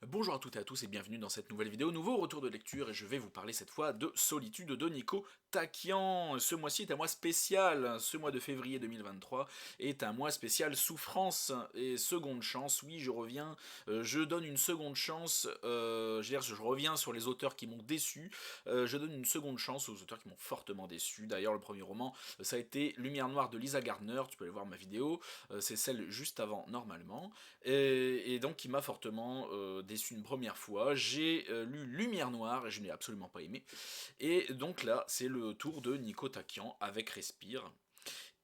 Bonjour à toutes et à tous et bienvenue dans cette nouvelle vidéo, nouveau retour de lecture et je vais vous parler cette fois de Solitude de Nico Takian. Ce mois-ci est un mois spécial, ce mois de février 2023 est un mois spécial souffrance et seconde chance. Oui, je reviens, je donne une seconde chance, je reviens sur les auteurs qui m'ont déçu, je donne une seconde chance aux auteurs qui m'ont fortement déçu. D'ailleurs le premier roman, ça a été Lumière Noire de Lisa Gardner, tu peux aller voir ma vidéo, c'est celle juste avant normalement. Et donc qui m'a fortement déçu une première fois. J'ai lu Lumière Noire et je n'ai absolument pas aimé. Et donc là, c'est le tour de Nico Takian avec Respire.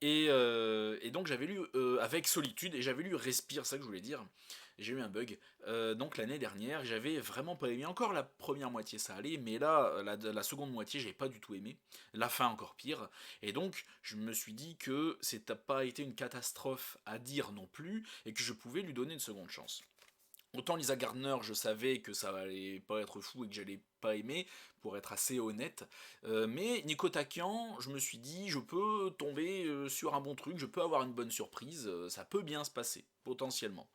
Et donc j'avais lu avec Solitude et j'avais lu Respire, c'est ça que je voulais dire. J'ai eu un bug. Donc l'année dernière, j'avais vraiment pas aimé. Encore la première moitié, ça allait, mais là, la seconde moitié, j'ai pas du tout aimé. La fin encore pire. Et donc, je me suis dit que c'était pas été une catastrophe à dire non plus, et que je pouvais lui donner une seconde chance. Autant Lisa Gardner, je savais que ça allait pas être fou et que j'allais pas aimer, pour être assez honnête. Mais Nico Takian, je me suis dit, je peux tomber sur un bon truc, je peux avoir une bonne surprise, ça peut bien se passer, potentiellement.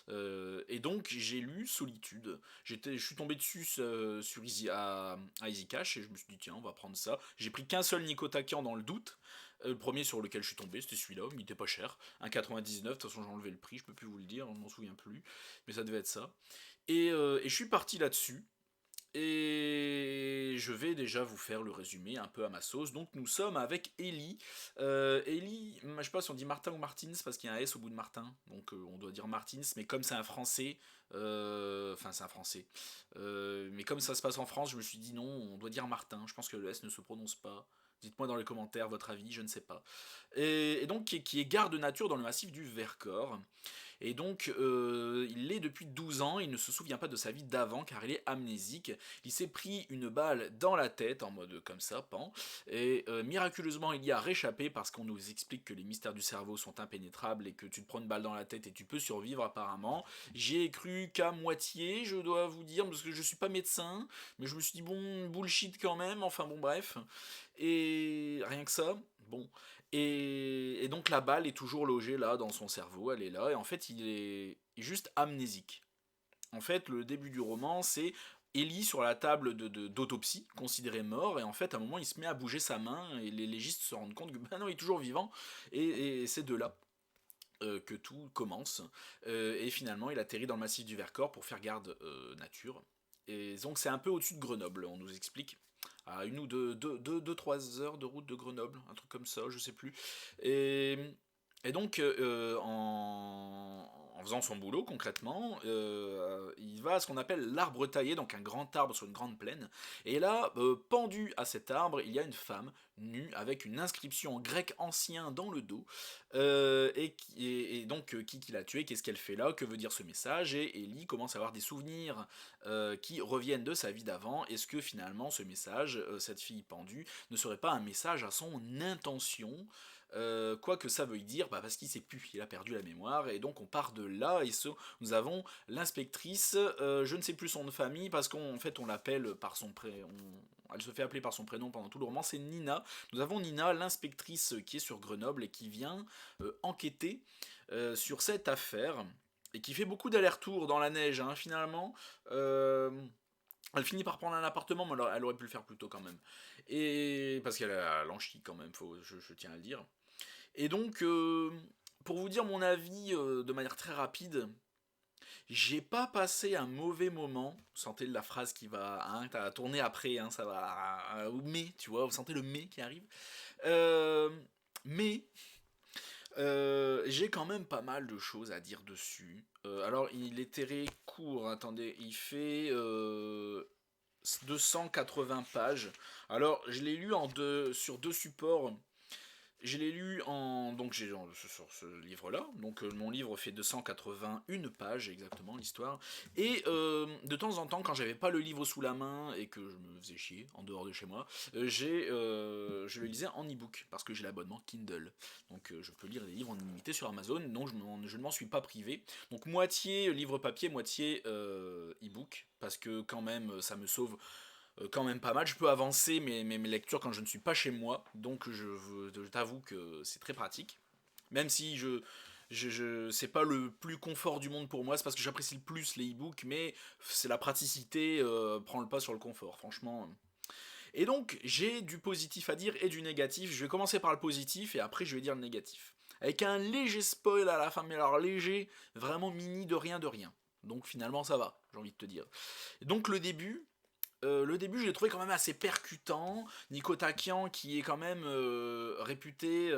Et donc j'ai lu Solitude. Je suis tombé dessus à Easy Cash et je me suis dit tiens on va prendre ça. J'ai pris qu'un seul Nico Takian dans le doute. Le premier sur lequel je suis tombé c'était celui-là, mais il était pas cher. 1,99, de toute façon j'ai enlevé le prix, je peux plus vous le dire, on m'en souvient plus. Mais ça devait être ça. Et je suis parti là-dessus. Et je vais déjà vous faire le résumé un peu à ma sauce. Donc nous sommes avec Ellie. Ellie, je sais pas si on dit Martin ou Martins parce qu'il y a un S au bout de Martin. Donc on doit dire Martins, mais comme c'est un français, enfin c'est un français. Mais comme ça se passe en France, je me suis dit non, on doit dire Martin. Je pense que le S ne se prononce pas. Dites-moi dans les commentaires votre avis, je ne sais pas. Et donc qui est garde nature dans le massif du Vercors. Et donc, il l'est depuis 12 ans, il ne se souvient pas de sa vie d'avant car il est amnésique. Il s'est pris une balle dans la tête, en mode comme ça, pan, et miraculeusement il y a réchappé parce qu'on nous explique que les mystères du cerveau sont impénétrables et que tu te prends une balle dans la tête et tu peux survivre apparemment. J'y ai cru qu'à moitié, je dois vous dire, parce que je suis pas médecin, mais je me suis dit bon, bullshit quand même, enfin bon bref. Et rien que ça, bon. Et donc la balle est toujours logée là dans son cerveau, elle est là, et en fait il est juste amnésique. En fait, le début du roman, c'est Ellie sur la table d'autopsie, considéré mort, et en fait à un moment il se met à bouger sa main, et les légistes se rendent compte que bah non, il est toujours vivant, et c'est de là que tout commence. Et finalement il atterrit dans le massif du Vercors pour faire garde nature. Et donc c'est un peu au-dessus de Grenoble, on nous explique à une ou deux, 3 heures de route de Grenoble, un truc comme ça, je sais plus. Et, et donc, en faisant son boulot concrètement, il va à ce qu'on appelle l'arbre taillé, donc un grand arbre sur une grande plaine. Et là, pendu à cet arbre, il y a une femme nue avec une inscription en grec ancien dans le dos. Et donc, qui l'a tué, qu'est-ce qu'elle fait là, que veut dire ce message? Et Ellie commence à avoir des souvenirs qui reviennent de sa vie d'avant. Est-ce que finalement ce message, cette fille pendue, ne serait pas un message à son intention? Quoi que ça veuille dire, bah parce qu'il sait plus, il a perdu la mémoire, et donc on part de là, nous avons l'inspectrice, je ne sais plus son nom de famille, parce qu'en fait on l'appelle par son prénom, elle se fait appeler par son prénom pendant tout le roman, c'est Nina. Nous avons Nina, l'inspectrice qui est sur Grenoble et qui vient enquêter sur cette affaire, et qui fait beaucoup d'allers-retours dans la neige, hein, finalement. Elle finit par prendre un appartement, mais elle aurait pu le faire plus tôt quand même. Et parce qu'elle a l'anchi quand même, je tiens à le dire. Et donc, pour vous dire mon avis de manière très rapide, j'ai pas passé un mauvais moment. Vous sentez la phrase qui va, hein, t'as tourné après, hein, ça va, mais, tu vois, vous sentez le mais qui arrive. Euh, mais j'ai quand même pas mal de choses à dire dessus. Alors, il est très court, attendez, il fait 280 pages. Alors, je l'ai lu sur deux supports. Je l'ai lu sur ce livre-là. Donc, mon livre fait 281 pages exactement, l'histoire. Et de temps en temps, quand j'avais pas le livre sous la main et que je me faisais chier en dehors de chez moi, je le lisais en e-book parce que j'ai l'abonnement Kindle. Donc, je peux lire les livres en illimité sur Amazon. Donc, je ne m'en suis pas privé. Donc, moitié livre papier, moitié e-book parce que quand même, ça me sauve quand même pas mal. Je peux avancer mes lectures quand je ne suis pas chez moi, donc je t'avoue que c'est très pratique. Même si C'est pas le plus confort du monde pour moi, c'est parce que j'apprécie le plus les e-books, mais c'est la praticité prend le pas sur le confort, franchement. Et donc, j'ai du positif à dire et du négatif. Je vais commencer par le positif et après je vais dire le négatif. Avec un léger spoil à la fin, mais alors léger, vraiment mini de rien de rien. Donc finalement ça va, j'ai envie de te dire. Et donc le début, je l'ai trouvé quand même assez percutant. Nico Takian, qui est quand même réputé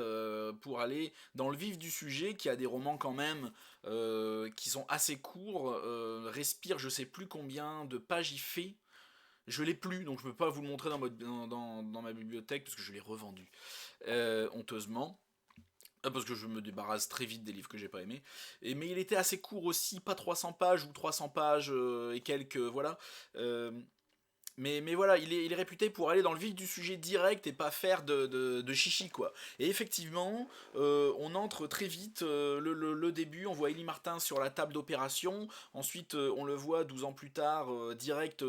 pour aller dans le vif du sujet, qui a des romans quand même qui sont assez courts, respire je sais plus combien de pages il fait. Je l'ai plus, donc je peux pas vous le montrer dans ma bibliothèque, parce que je l'ai revendu, honteusement. Parce que je me débarrasse très vite des livres que j'ai pas aimés. Mais il était assez court aussi, pas 300 pages ou 300 pages et quelques, voilà. Euh, mais voilà, il est réputé pour aller dans le vif du sujet direct et pas faire de chichi, quoi. Et effectivement, on entre très vite, le début, on voit Élie Martin sur la table d'opération, ensuite on le voit 12 ans plus tard, direct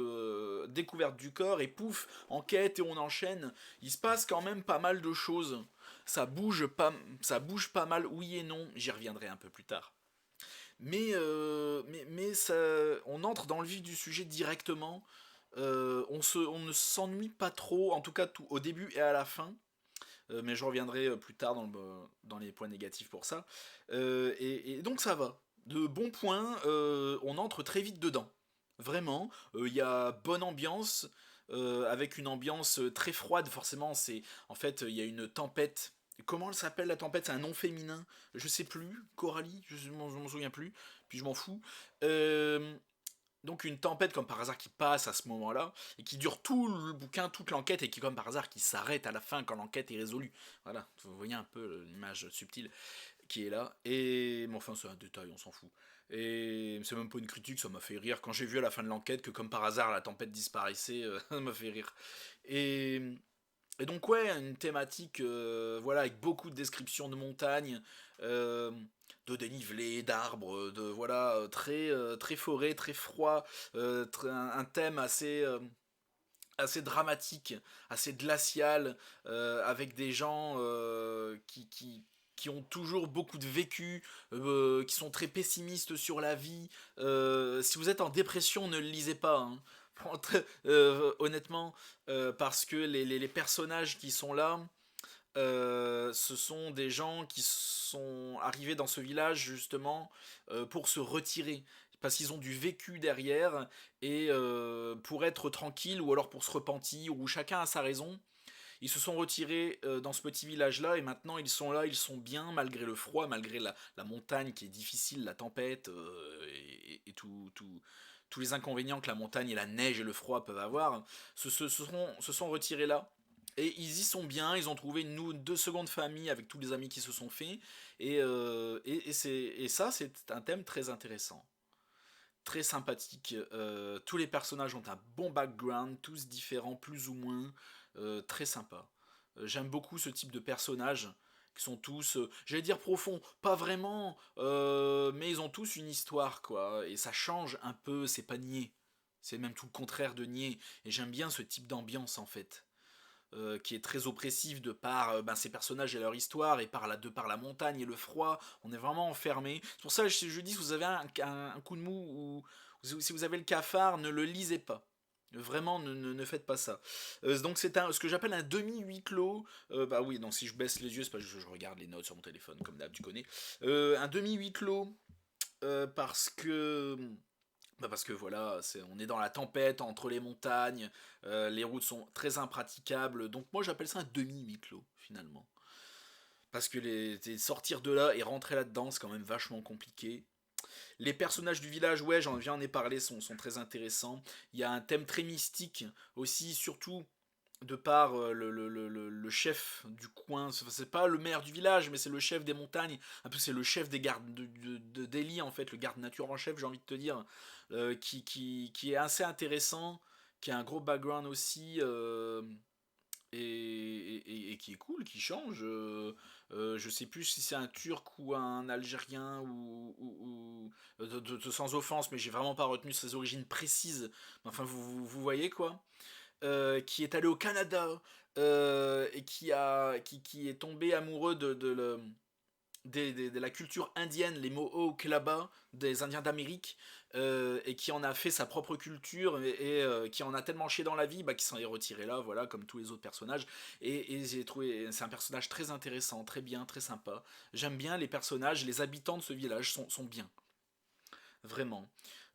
découverte du corps, et pouf, enquête, et on enchaîne. Il se passe quand même pas mal de choses. Ça bouge pas mal, oui et non, j'y reviendrai un peu plus tard. Mais ça, on entre dans le vif du sujet directement. On ne s'ennuie pas trop, en tout cas tout, au début et à la fin. Mais je reviendrai plus tard dans les points négatifs pour ça. Et donc ça va. De bons points, on entre très vite dedans. Vraiment, il y a bonne ambiance, avec une ambiance très froide, forcément. En fait, il y a une tempête. Comment elle s'appelle la tempête? C'est un nom féminin. Je sais plus. Coralie? Je m'en souviens plus. Puis je m'en fous. Euh, donc une tempête comme par hasard qui passe à ce moment-là et qui dure tout le bouquin, toute l'enquête, et qui comme par hasard qui s'arrête à la fin quand l'enquête est résolue. Voilà, vous voyez un peu l'image subtile qui est là. Et mais enfin c'est un détail, on s'en fout. Et c'est même pas une critique, ça m'a fait rire quand j'ai vu à la fin de l'enquête que comme par hasard la tempête disparaissait, ça m'a fait rire. Et et donc ouais, une thématique voilà, avec beaucoup de descriptions de montagnes, euh, de dénivelé, d'arbres, de voilà, très forêt, très froid, un thème assez dramatique, assez glacial, avec des gens qui ont toujours beaucoup de vécu, qui sont très pessimistes sur la vie. Si vous êtes en dépression, ne le lisez pas, hein. Honnêtement, parce que les personnages qui sont là, ce sont des gens qui sont arrivés dans ce village justement pour se retirer. Parce qu'ils ont du vécu derrière, et pour être tranquille ou alors pour se repentir, ou chacun a sa raison, ils se sont retirés dans ce petit village-là, et maintenant ils sont là, ils sont bien, malgré le froid, malgré la montagne qui est difficile, la tempête, et tous les inconvénients que la montagne et la neige et le froid peuvent avoir, se sont retirés là. Et ils y sont bien, ils ont trouvé une deux secondes famille avec tous les amis qui se sont faits. Et ça, c'est un thème très intéressant, très sympathique. Tous les personnages ont un bon background, tous différents plus ou moins, très sympa. J'aime beaucoup ce type de personnages qui sont tous, j'allais dire profonds, pas vraiment, mais ils ont tous une histoire, quoi. Et ça change un peu, c'est pas niais. C'est même tout le contraire de niais. Et j'aime bien ce type d'ambiance en fait. Qui est très oppressif de par ben, ces personnages et leur histoire, et de par la montagne et le froid, on est vraiment enfermé. C'est pour ça que je dis, si vous avez un coup de mou, ou si vous avez le cafard, ne le lisez pas. Vraiment, ne faites pas ça. Donc c'est ce que j'appelle un demi-huis clos. Bah oui, donc si je baisse les yeux, c'est parce que je regarde les notes sur mon téléphone, comme d'hab, tu connais. Un demi-huis clos, parce que parce que voilà, on est dans la tempête entre les montagnes, les routes sont très impraticables, donc moi j'appelle ça un demi-huis clos finalement. Parce que sortir de là et rentrer là-dedans, c'est quand même vachement compliqué. Les personnages du village, ouais, j'en ai parlé, sont très intéressants. Il y a un thème très mystique aussi, surtout de par le chef du coin. C'est pas le maire du village, mais c'est le chef des montagnes. Un peu, c'est le chef des gardes d'Eli, en fait, le garde nature en chef, j'ai envie de te dire, qui est assez intéressant, qui a un gros background aussi. Et qui est cool, qui change. Je sais plus si c'est un Turc ou un Algérien, sans offense, mais j'ai vraiment pas retenu ses origines précises. Enfin, vous voyez quoi. Qui est allé au Canada, et qui est tombé amoureux de la culture indienne, les Mohawks là-bas, des Indiens d'Amérique, et qui en a fait sa propre culture, qui en a tellement chié dans la vie, bah, qui s'en est retiré là, voilà, comme tous les autres personnages. Et j'ai trouvé, c'est un personnage très intéressant, très bien, très sympa. J'aime bien les personnages, les habitants de ce village sont bien, vraiment.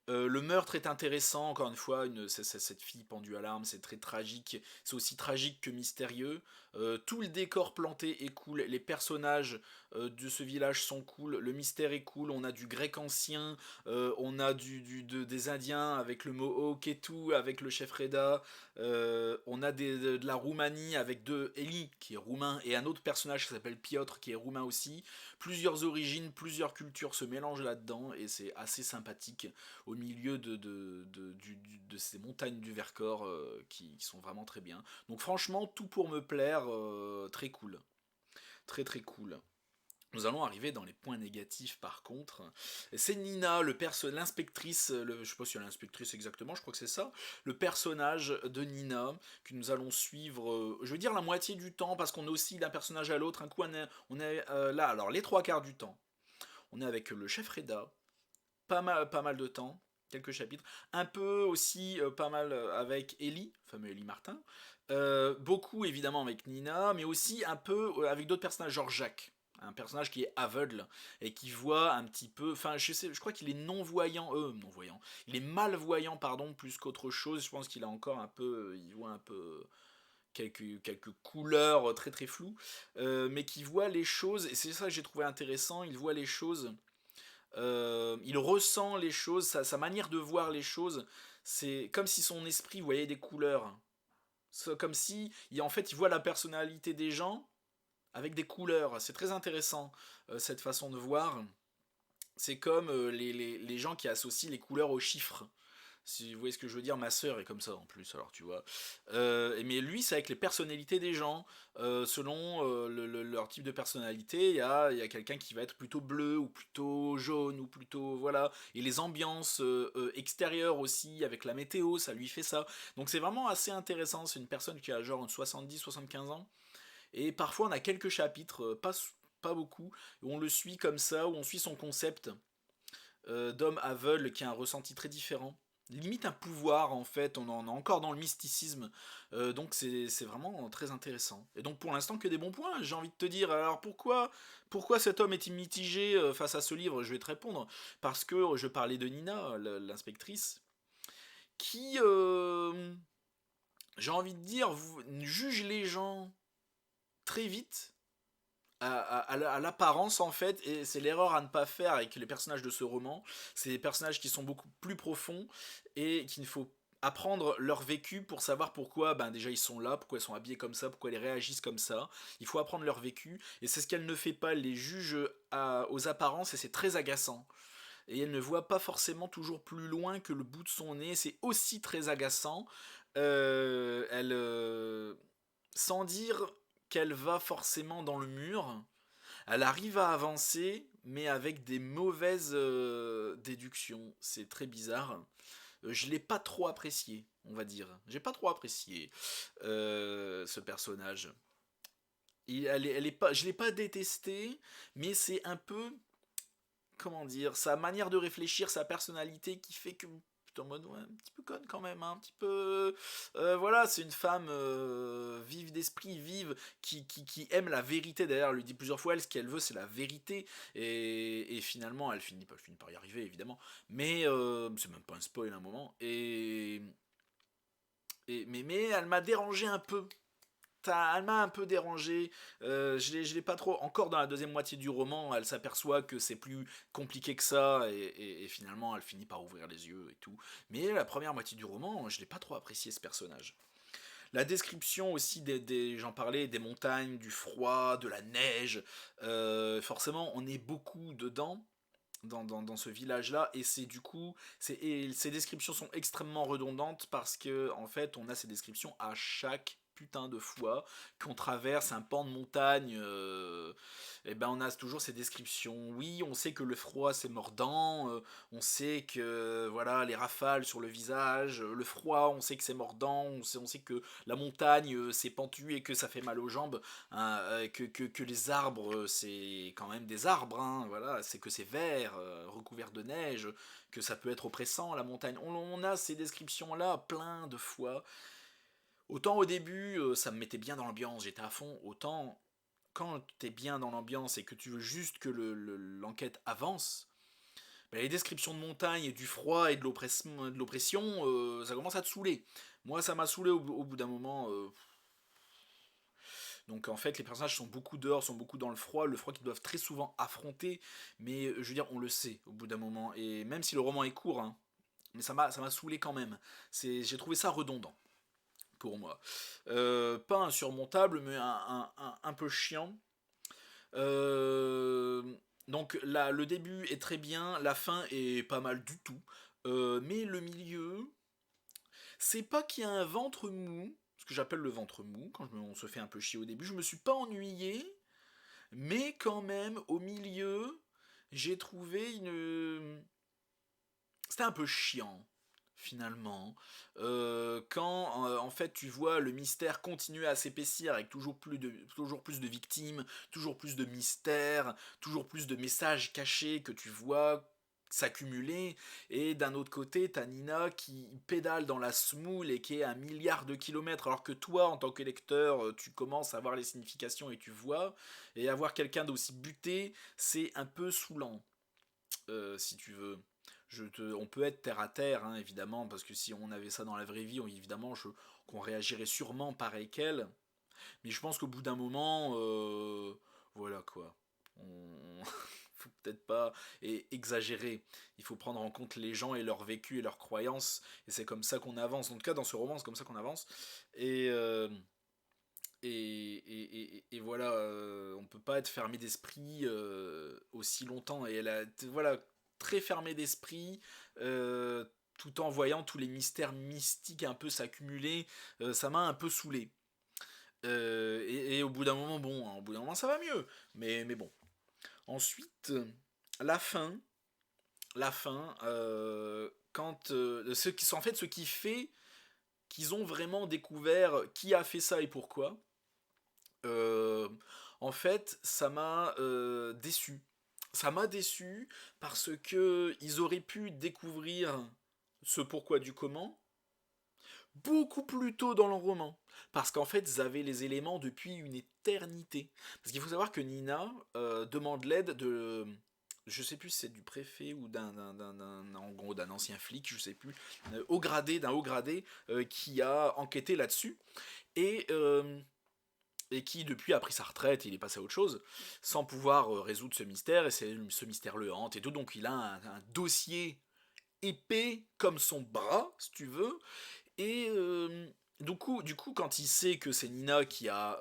Le meurtre est intéressant, encore une fois, cette fille pendue à l'arme, c'est très tragique, c'est aussi tragique que mystérieux. Tout le décor planté est cool, les personnages de ce village sont cool, le mystère est cool, on a du grec ancien, on a des indiens avec le Mohawk et tout, avec le chef Reda, on a de la Roumanie avec Eli qui est roumain et un autre personnage qui s'appelle Piotr qui est roumain aussi. Plusieurs origines, plusieurs cultures se mélangent là-dedans et c'est assez sympathique au milieu de ces montagnes du Vercors qui sont vraiment très bien. Donc franchement, tout pour me plaire, très cool. Très très cool. Nous allons arriver dans les points négatifs par contre. C'est Nina, l'inspectrice, je sais pas si elle est l'inspectrice exactement, je crois que c'est ça, le personnage de Nina, que nous allons suivre, je veux dire la moitié du temps, parce qu'on est aussi d'un personnage à l'autre. Un coup on est là, alors les trois quarts du temps, on est avec le chef Reda, pas mal de temps, quelques chapitres. Un peu aussi pas mal avec Ellie, le fameux Ellie Martin. Beaucoup évidemment avec Nina, mais aussi un peu avec d'autres personnages, genre Jacques. Un personnage qui est aveugle et qui voit un petit peu. Enfin, je crois qu'il est non-voyant. Non-voyant. Il est malvoyant, pardon, plus qu'autre chose. Je pense qu'il a encore un peu. Il voit un peu. Quelques couleurs très très floues, mais qui voit les choses, et c'est ça que j'ai trouvé intéressant, il voit les choses il ressent les choses, sa manière de voir les choses, c'est comme si son esprit voyait des couleurs. C'est comme si, en fait, il voit la personnalité des gens avec des couleurs. C'est très intéressant, cette façon de voir. C'est comme les gens qui associent les couleurs aux chiffres. Si vous voyez ce que je veux dire, ma sœur est comme ça en plus, alors tu vois. Mais lui, c'est avec les personnalités des gens. Selon leur type de personnalité, il y a quelqu'un qui va être plutôt bleu, ou plutôt jaune, ou plutôt. Voilà. Et les ambiances extérieures aussi, avec la météo, ça lui fait ça. Donc c'est vraiment assez intéressant. C'est une personne qui a genre 70-75 ans. Et parfois, on a quelques chapitres, pas beaucoup, où on le suit comme ça, où on suit son concept d'homme aveugle qui a un ressenti très différent. Limite un pouvoir en fait, on en est encore dans le mysticisme, donc c'est vraiment très intéressant. Et donc pour l'instant que des bons points, j'ai envie de te dire, alors pourquoi cet homme est mitigé face à ce livre? Je vais te répondre, parce que je parlais de Nina, l'inspectrice, qui, j'ai envie de dire, juge les gens très vite à l'apparence en fait, et c'est l'erreur à ne pas faire avec les personnages de ce roman. C'est des personnages qui sont beaucoup plus profonds et qu'il faut apprendre leur vécu pour savoir pourquoi ben déjà ils sont là, pourquoi ils sont habillés comme ça, pourquoi ils réagissent comme ça. Il faut apprendre leur vécu et c'est ce qu'elle ne fait pas, elle les juge aux apparences et c'est très agaçant. Et elle ne voit pas forcément toujours plus loin que le bout de son nez, c'est aussi très agaçant. Elle sans dire qu'elle va forcément dans le mur, elle arrive à avancer, mais avec des mauvaises déductions. C'est très bizarre. Je l'ai pas trop apprécié, on va dire. J'ai pas trop apprécié ce personnage. Elle est pas, je l'ai pas détesté, mais c'est un peu, comment dire, sa manière de réfléchir, sa personnalité qui fait que en mode ouais, un petit peu conne quand même, hein, un petit peu voilà, c'est une femme vive d'esprit, vive, qui aime la vérité. D'ailleurs elle lui dit plusieurs fois, elle, ce qu'elle veut c'est la vérité, et finalement elle finit par y arriver évidemment, mais c'est même pas un spoil à un moment, mais elle m'a dérangé un peu. Elle m'a un peu dérangé, je l'ai pas trop. Encore dans la deuxième moitié du roman, elle s'aperçoit que c'est plus compliqué que ça, et finalement elle finit par ouvrir les yeux et tout. Mais la première moitié du roman, je l'ai pas trop apprécié ce personnage. La description aussi j'en parlais, des montagnes, du froid, de la neige, forcément on est beaucoup dedans. Dans ce village-là, et c'est du coup, et ces descriptions sont extrêmement redondantes parce que en fait, on a ces descriptions à chaque putain de fois qu'on traverse un pan de montagne, et ben on a toujours ces descriptions. Oui, on sait que le froid c'est mordant, on sait que voilà les rafales sur le visage, le froid on sait que c'est mordant, on sait que la montagne c'est pentu et que ça fait mal aux jambes, hein, que les arbres c'est quand même des arbres, hein, voilà, c'est que c'est vert, recouvert de neige, que ça peut être oppressant la montagne. On a ces descriptions là plein de fois. Autant au début ça me mettait bien dans l'ambiance, j'étais à fond, autant quand t'es bien dans l'ambiance et que tu veux juste que l'enquête avance, bah, les descriptions de montagne et du froid et de l'oppression, ça commence à te saouler. Moi, ça m'a saoulé au bout d'un moment. Donc en fait, les personnages sont beaucoup dehors, sont beaucoup dans le froid qu'ils doivent très souvent affronter. Mais je veux dire, on le sait au bout d'un moment. Et même si le roman est court, hein, mais ça m'a saoulé quand même. J'ai trouvé ça redondant pour moi. Pas insurmontable, mais un peu chiant. Euh, donc là, le début est très bien, la fin est pas mal du tout. Mais le milieu, c'est pas qu'il y a un ventre mou, ce que j'appelle le ventre mou, quand on se fait un peu chier au début. Je me suis pas ennuyé, mais quand même, au milieu, j'ai trouvé une. C'était un peu chiant, finalement. Quand en fait tu vois le mystère continuer à s'épaissir avec toujours plus de victimes, toujours plus de mystères, toujours plus de messages cachés que tu vois s'accumuler, et d'un autre côté t'as Nina qui pédale dans la semoule et qui est à 1 milliard de kilomètres, alors que toi en tant que lecteur tu commences à voir les significations et tu vois, et avoir quelqu'un d'aussi buté c'est un peu saoulant, si tu veux. On peut être terre à terre, hein, évidemment, parce que si on avait ça dans la vraie vie, évidemment, qu'on réagirait sûrement pareil qu'elle. Mais je pense qu'au bout d'un moment, voilà quoi. On faut peut-être pas exagérer. Il faut prendre en compte les gens et leur vécu et leurs croyances. Et c'est comme ça qu'on avance. En tout cas, dans ce roman, c'est comme ça qu'on avance. Et, et voilà, on peut pas être fermé d'esprit aussi longtemps. Et elle a, voilà, très fermé d'esprit, tout en voyant tous les mystères mystiques un peu s'accumuler. Ça m'a un peu saoulé. Et au bout d'un moment, bon, hein, au bout d'un moment, ça va mieux. Mais bon. Ensuite, la fin, quand en fait, ce qui fait qu'ils ont vraiment découvert qui a fait ça et pourquoi. Euh, En fait, ça m'a déçu. Ça m'a déçu parce que ils auraient pu découvrir ce pourquoi du comment beaucoup plus tôt dans le roman. Parce qu'en fait, ils avaient les éléments depuis une éternité. Parce qu'il faut savoir que Nina demande l'aide de. Je sais plus si c'est du préfet ou en gros, d'un ancien flic, je sais plus, d'un haut gradé, qui a enquêté là-dessus. Et et qui depuis a pris sa retraite, il est passé à autre chose, sans pouvoir résoudre ce mystère, et ce mystère le hante et tout, donc il a un dossier épais comme son bras, si tu veux, et du coup, quand il sait que c'est Nina qui a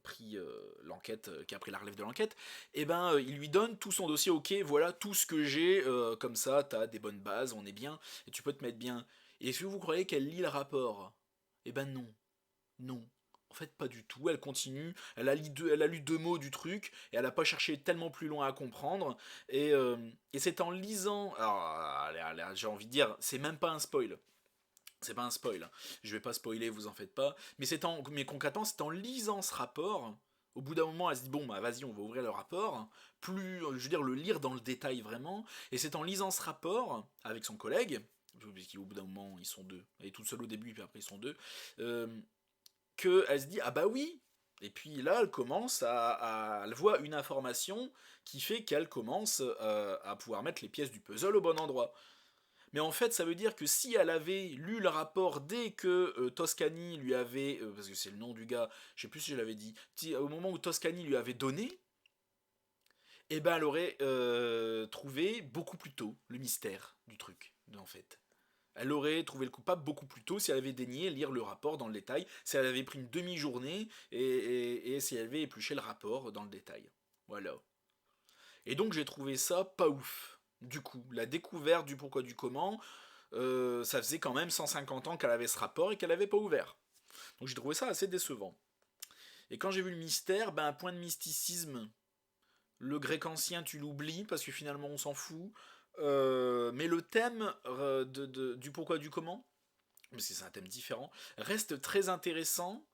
pris l'enquête, qui a pris la relève de l'enquête, et ben il lui donne tout son dossier, ok, voilà tout ce que j'ai, comme ça, t'as des bonnes bases, on est bien, et tu peux te mettre bien. Et est-ce que vous croyez qu'elle lit le rapport? Eh ben non, non. En fait, pas du tout. Elle continue. Elle a lu 2 mots du truc et elle n'a pas cherché tellement plus loin à comprendre. Et c'est en lisant. Alors, j'ai envie de dire, c'est même pas un spoil. C'est pas un spoil, hein. Je vais pas spoiler, vous en faites pas. Mais concrètement, c'est en lisant ce rapport. Au bout d'un moment, elle se dit bon bah vas-y, on va ouvrir le rapport. Plus, je veux dire, le lire dans le détail vraiment. Et c'est en lisant ce rapport avec son collègue, puisqu'au bout d'un moment ils sont deux. Elle est toute seule au début, puis après ils sont deux. Euh, qu'elle se dit ah bah oui. Et puis là, elle voit une information qui fait qu'elle commence à pouvoir mettre les pièces du puzzle au bon endroit. Mais en fait, ça veut dire que si elle avait lu le rapport dès que Toscani lui avait, parce que c'est le nom du gars, je sais plus si je l'avais dit, au moment où Toscani lui avait donné, eh ben elle aurait trouvé beaucoup plus tôt le mystère du truc, en fait. Elle aurait trouvé le coupable beaucoup plus tôt si elle avait daigné lire le rapport dans le détail, si elle avait pris une demi-journée et si elle avait épluché le rapport dans le détail. Voilà. Et donc j'ai trouvé ça pas ouf. Du coup, la découverte du pourquoi du comment, ça faisait quand même 150 ans qu'elle avait ce rapport et qu'elle n'avait pas ouvert. Donc j'ai trouvé ça assez décevant. Et quand j'ai vu le mystère, ben un point de mysticisme, le grec ancien tu l'oublies parce que finalement on s'en fout. Mais le thème du pourquoi du comment, parce que c'est un thème différent, reste très intéressant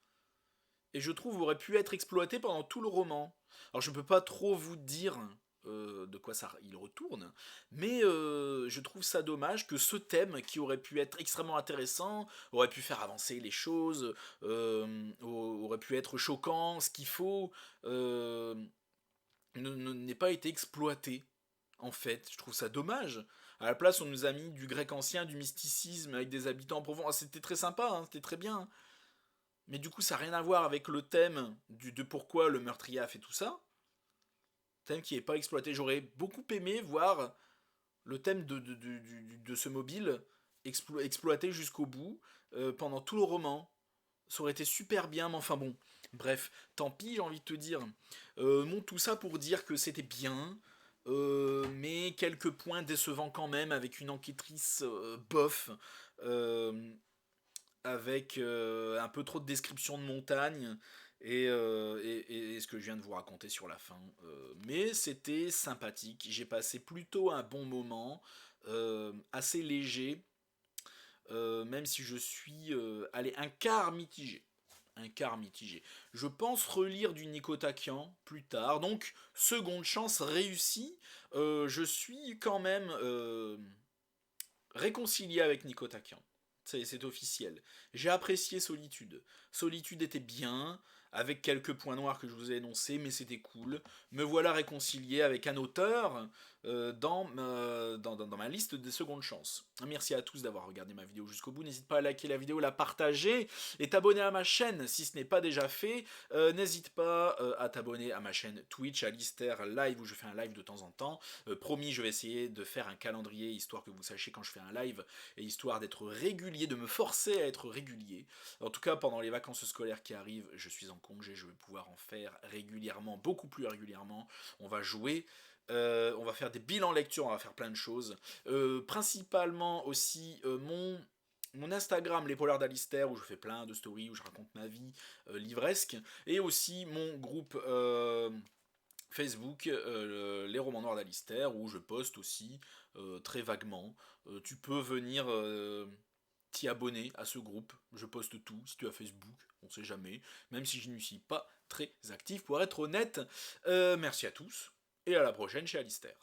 et je trouve aurait pu être exploité pendant tout le roman. Alors je ne peux pas trop vous dire de quoi ça il retourne, mais je trouve ça dommage que ce thème qui aurait pu être extrêmement intéressant, aurait pu faire avancer les choses, aurait pu être choquant, ce qu'il faut, n'ait pas été exploité. En fait, je trouve ça dommage. À la place, on nous a mis du grec ancien, du mysticisme avec des habitants profonds. Ah, c'était très sympa, hein, c'était très bien. Mais du coup, ça n'a rien à voir avec le thème de pourquoi le meurtrier a fait tout ça. Thème qui n'est pas exploité. J'aurais beaucoup aimé voir le thème de ce mobile exploité jusqu'au bout pendant tout le roman. Ça aurait été super bien, mais enfin bon. Bref, tant pis, j'ai envie de te dire. Tout ça pour dire que c'était bien, mais quelques points décevants quand même, avec une enquêtrice bof, euh, avec un peu trop de descriptions de montagne et ce que je viens de vous raconter sur la fin. Mais c'était sympathique, j'ai passé plutôt un bon moment, assez léger, même si je suis allez, un quart mitigé. Un quart mitigé. Je pense relire du Nico Takian plus tard, donc seconde chance réussie. Je suis quand même réconcilié avec Nico Takian. C'est officiel. J'ai apprécié Solitude. Solitude était bien, avec quelques points noirs que je vous ai énoncés, mais c'était cool. Me voilà réconcilié avec un auteur dans ma liste des secondes chances. Merci à tous d'avoir regardé ma vidéo jusqu'au bout. N'hésite pas à liker la vidéo, la partager et t'abonner à ma chaîne si ce n'est pas déjà fait. N'hésite pas à t'abonner à ma chaîne Twitch, Alistair Live, où je fais un live de temps en temps. Promis, je vais essayer de faire un calendrier, histoire que vous sachiez quand je fais un live, et histoire d'être régulier, de me forcer à être régulier. En tout cas, pendant les vacances scolaires qui arrivent, je suis en congé, je vais pouvoir en faire régulièrement, beaucoup plus régulièrement. On va jouer. On va faire des bilans lecture, on va faire plein de choses. Principalement aussi mon Instagram, les Polars d'Alistair, où je fais plein de stories, où je raconte ma vie livresque. Et aussi mon groupe Facebook, les romans noirs d'Alistair, où je poste aussi très vaguement. Tu peux venir t'y abonner à ce groupe. Je poste tout. Si tu as Facebook, on sait jamais. Même si je n'y suis pas très actif, pour être honnête. Merci à tous. Et à la prochaine chez Alistair.